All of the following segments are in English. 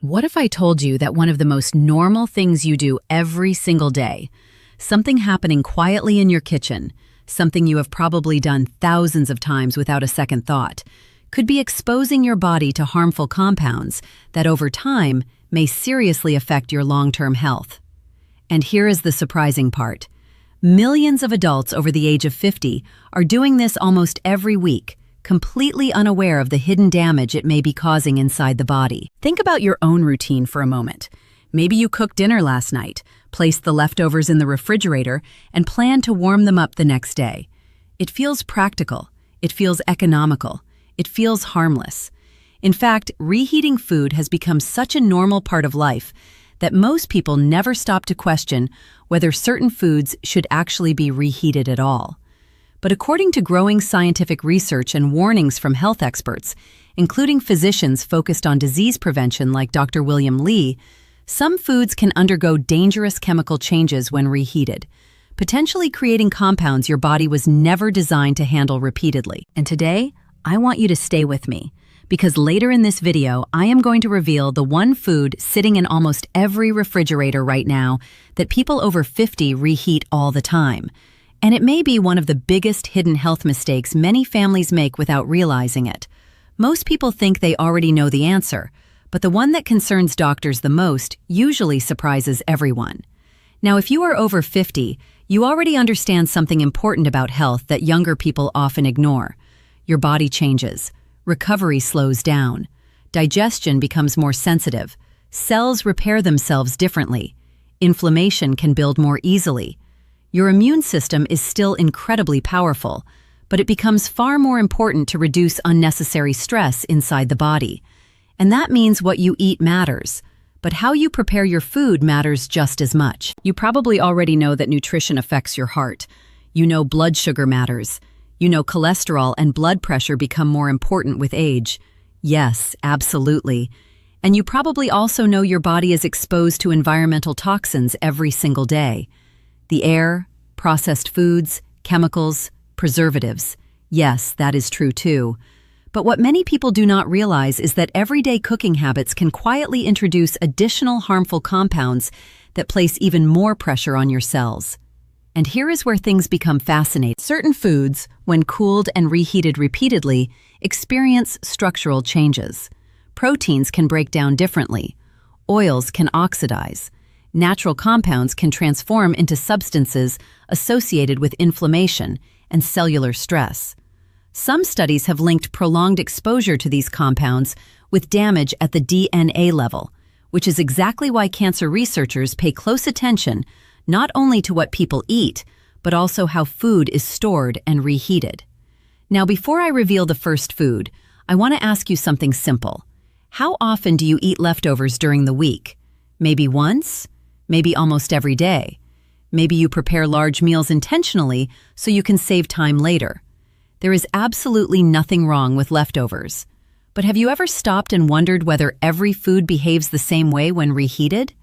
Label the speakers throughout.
Speaker 1: What if I told you that one of the most normal things you do every single day, something happening quietly in your kitchen, something you have probably done thousands of times without a second thought, could be exposing your body to harmful compounds that over time may seriously affect your long-term health? And here is the surprising part. Millions of adults over the age of 50 are doing this almost every week, completely unaware of the hidden damage it may be causing inside the body. Think about your own routine for a moment. Maybe you cooked dinner last night, placed the leftovers in the refrigerator, and planned to warm them up the next day. It feels practical. It feels economical. It feels harmless. In fact, reheating food has become such a normal part of life that most people never stop to question whether certain foods should actually be reheated at all. But according to growing scientific research and warnings from health experts, including physicians focused on disease prevention like Dr. William Lee, some foods can undergo dangerous chemical changes when reheated, potentially creating compounds your body was never designed to handle repeatedly. And today, I want you to stay with me, because later in this video, I am going to reveal the one food sitting in almost every refrigerator right now that people over 50 reheat all the time. And it may be one of the biggest hidden health mistakes many families make without realizing it. Most people think they already know the answer, but the one that concerns doctors the most usually surprises everyone. Now, if you are over 50, you already understand something important about health that younger people often ignore. Your body changes, recovery slows down, digestion becomes more sensitive, cells repair themselves differently, inflammation can build more easily. Your immune system is still incredibly powerful, but it becomes far more important to reduce unnecessary stress inside the body. And that means what you eat matters, but how you prepare your food matters just as much. You probably already know that nutrition affects your heart. You know blood sugar matters. You know cholesterol and blood pressure become more important with age. Yes, absolutely. And you probably also know your body is exposed to environmental toxins every single day. The air, processed foods, chemicals, preservatives. Yes, that is true too. But what many people do not realize is that everyday cooking habits can quietly introduce additional harmful compounds that place even more pressure on your cells. And here is where things become fascinating. Certain foods, when cooled and reheated repeatedly, experience structural changes. Proteins can break down differently. Oils can oxidize. Natural compounds can transform into substances associated with inflammation and cellular stress. Some studies have linked prolonged exposure to these compounds with damage at the DNA level, which is exactly why cancer researchers pay close attention not only to what people eat, but also how food is stored and reheated. Now, before I reveal the first food, I want to ask you something simple. How often do you eat leftovers during the week? Maybe once? Maybe almost every day. Maybe you prepare large meals intentionally so you can save time later. There is absolutely nothing wrong with leftovers. But have you ever stopped and wondered whether every food behaves the same way when reheated?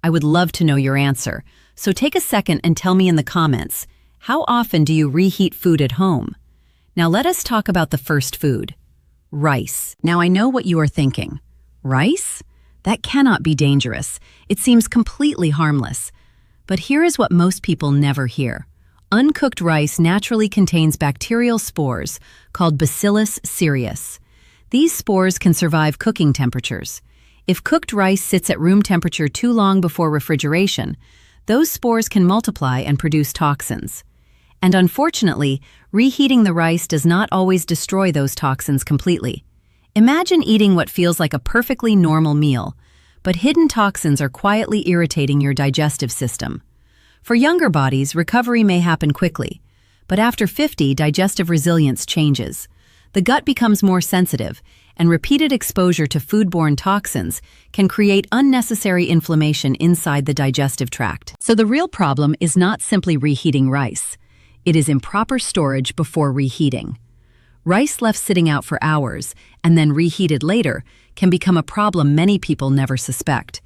Speaker 1: I would love to know your answer, so take a second and tell me in the comments, how often do you reheat food at home? Now let us talk about the first food, rice. Now I know what you are thinking. Rice? That cannot be dangerous. It seems completely harmless. But here is what most people never hear. Uncooked rice naturally contains bacterial spores called Bacillus cereus. These spores can survive cooking temperatures. If cooked rice sits at room temperature too long before refrigeration, those spores can multiply and produce toxins. And unfortunately, reheating the rice does not always destroy those toxins completely. Imagine eating what feels like a perfectly normal meal, but hidden toxins are quietly irritating your digestive system. For younger bodies, recovery may happen quickly, but after 50, digestive resilience changes. The gut becomes more sensitive, and repeated exposure to foodborne toxins can create unnecessary inflammation inside the digestive tract. So the real problem is not simply reheating rice. It is improper storage before reheating. Rice left sitting out for hours and then reheated later can become a problem many people never suspect.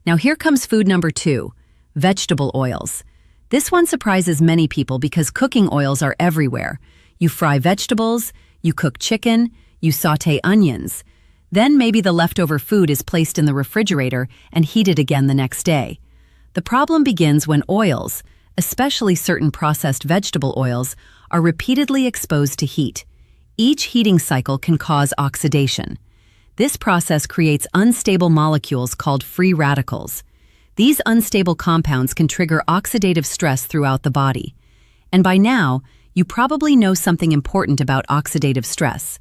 Speaker 1: Now here comes food number 2, vegetable oils. This one surprises many people because cooking oils are everywhere. You fry vegetables, you cook chicken, you sauté onions. Then maybe the leftover food is placed in the refrigerator and heated again the next day. The problem begins when oils, especially certain processed vegetable oils, are repeatedly exposed to heat. Each heating cycle can cause oxidation. This process creates unstable molecules called free radicals. These unstable compounds can trigger oxidative stress throughout the body. And by now, you probably know something important about oxidative stress.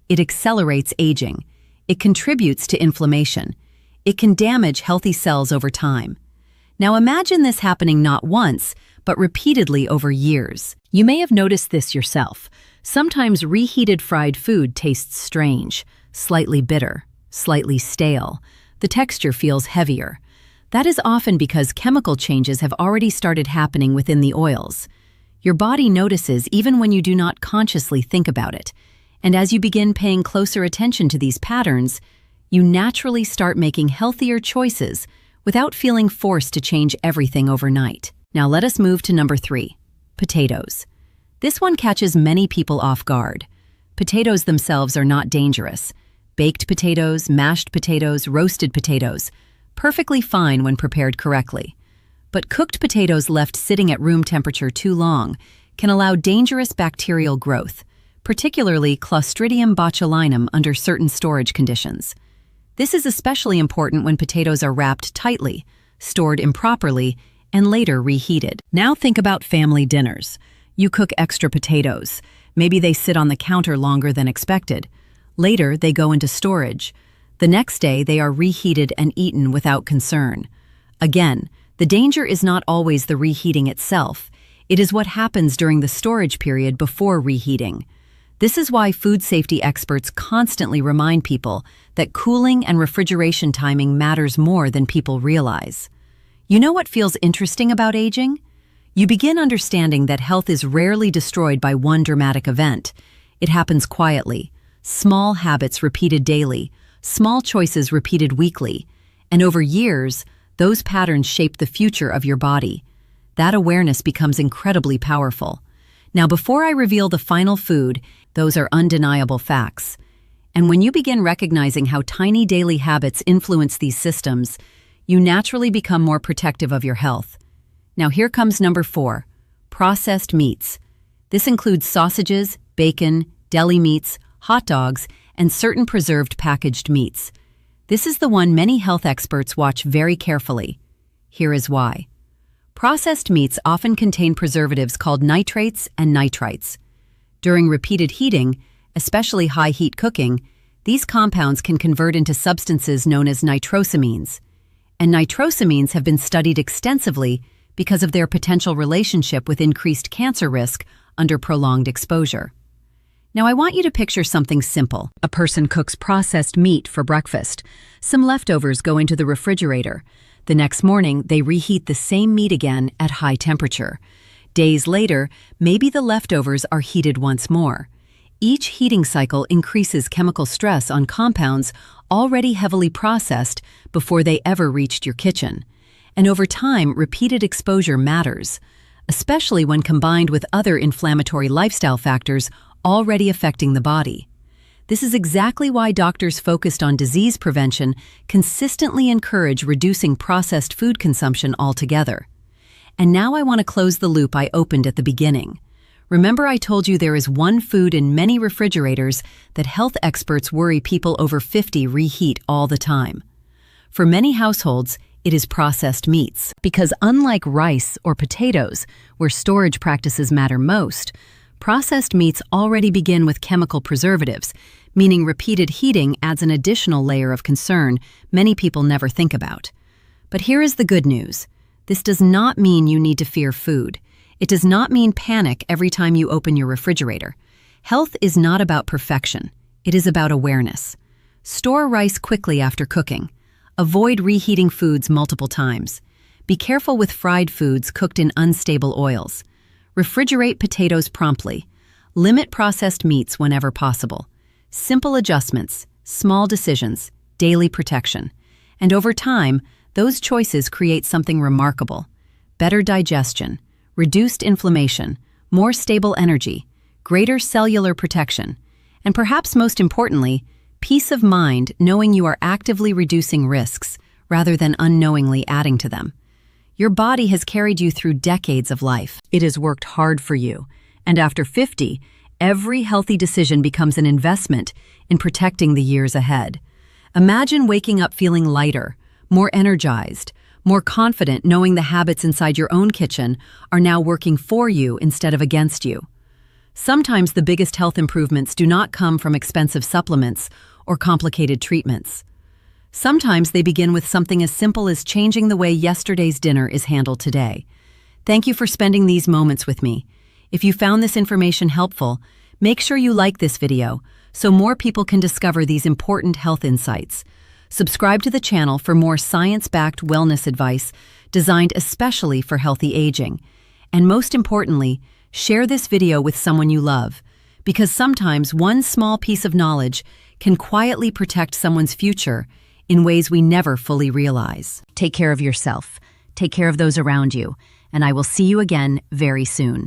Speaker 1: It accelerates aging. It contributes to inflammation. It can damage healthy cells over time. Now imagine this happening not once, but repeatedly over years. You may have noticed this yourself. Sometimes reheated fried food tastes strange, slightly bitter, slightly stale. The texture feels heavier. That is often because chemical changes have already started happening within the oils. Your body notices even when you do not consciously think about it. And as you begin paying closer attention to these patterns, you naturally start making healthier choices without feeling forced to change everything overnight. Now let us move to number 3, potatoes. This one catches many people off guard. Potatoes themselves are not dangerous. Baked potatoes, mashed potatoes, roasted potatoes, perfectly fine when prepared correctly. But cooked potatoes left sitting at room temperature too long can allow dangerous bacterial growth, particularly Clostridium botulinum under certain storage conditions. This is especially important when potatoes are wrapped tightly, stored improperly, and later reheated. Now think about family dinners. You cook extra potatoes. Maybe they sit on the counter longer than expected. Later, they go into storage. The next day, they are reheated and eaten without concern. Again, the danger is not always the reheating itself. It is what happens during the storage period before reheating. This is why food safety experts constantly remind people that cooling and refrigeration timing matters more than people realize. You know what feels interesting about aging? You begin understanding that health is rarely destroyed by one dramatic event. It happens quietly, small habits repeated daily, small choices repeated weekly, and over years, those patterns shape the future of your body. That awareness becomes incredibly powerful. Now, before I reveal the final food, those are undeniable facts. And when you begin recognizing how tiny daily habits influence these systems, you naturally become more protective of your health. Now here comes number 4, processed meats. This includes sausages, bacon, deli meats, hot dogs, and certain preserved packaged meats. This is the one many health experts watch very carefully. Here is why. Processed meats often contain preservatives called nitrates and nitrites. During repeated heating, especially high-heat cooking, these compounds can convert into substances known as nitrosamines. And nitrosamines have been studied extensively because of their potential relationship with increased cancer risk under prolonged exposure. Now I want you to picture something simple. A person cooks processed meat for breakfast. Some leftovers go into the refrigerator. The next morning, they reheat the same meat again at high temperature. Days later, maybe the leftovers are heated once more. Each heating cycle increases chemical stress on compounds already heavily processed before they ever reached your kitchen. And over time, repeated exposure matters, especially when combined with other inflammatory lifestyle factors already affecting the body. This is exactly why doctors focused on disease prevention consistently encourage reducing processed food consumption altogether. And now I want to close the loop I opened at the beginning. Remember I told you there is one food in many refrigerators that health experts worry people over 50 reheat all the time. For many households, it is processed meats. Because unlike rice or potatoes, where storage practices matter most, processed meats already begin with chemical preservatives, meaning repeated heating adds an additional layer of concern many people never think about. But here is the good news. This does not mean you need to fear food. It does not mean panic every time you open your refrigerator. Health is not about perfection. It is about awareness. Store rice quickly after cooking. Avoid reheating foods multiple times. Be careful with fried foods cooked in unstable oils. Refrigerate potatoes promptly. Limit processed meats whenever possible. Simple adjustments, small decisions, daily protection. And over time, those choices create something remarkable. Better digestion, reduced inflammation, more stable energy, greater cellular protection, and perhaps most importantly, Peace of mind knowing you are actively reducing risks rather than unknowingly adding to them. Your body has carried you through decades of life. It has worked hard for you. And after 50, every healthy decision becomes an investment in protecting the years ahead. Imagine waking up feeling lighter, more energized, more confident knowing the habits inside your own kitchen are now working for you instead of against you. Sometimes the biggest health improvements do not come from expensive supplements or complicated treatments. Sometimes they begin with something as simple as changing the way yesterday's dinner is handled today. Thank you for spending these moments with me. If you found this information helpful, make sure you like this video so more people can discover these important health insights. Subscribe to the channel for more science-backed wellness advice designed especially for healthy aging. And most importantly, share this video with someone you love, because sometimes one small piece of knowledge can quietly protect someone's future in ways we never fully realize. Take care of yourself, take care of those around you, and I will see you again very soon.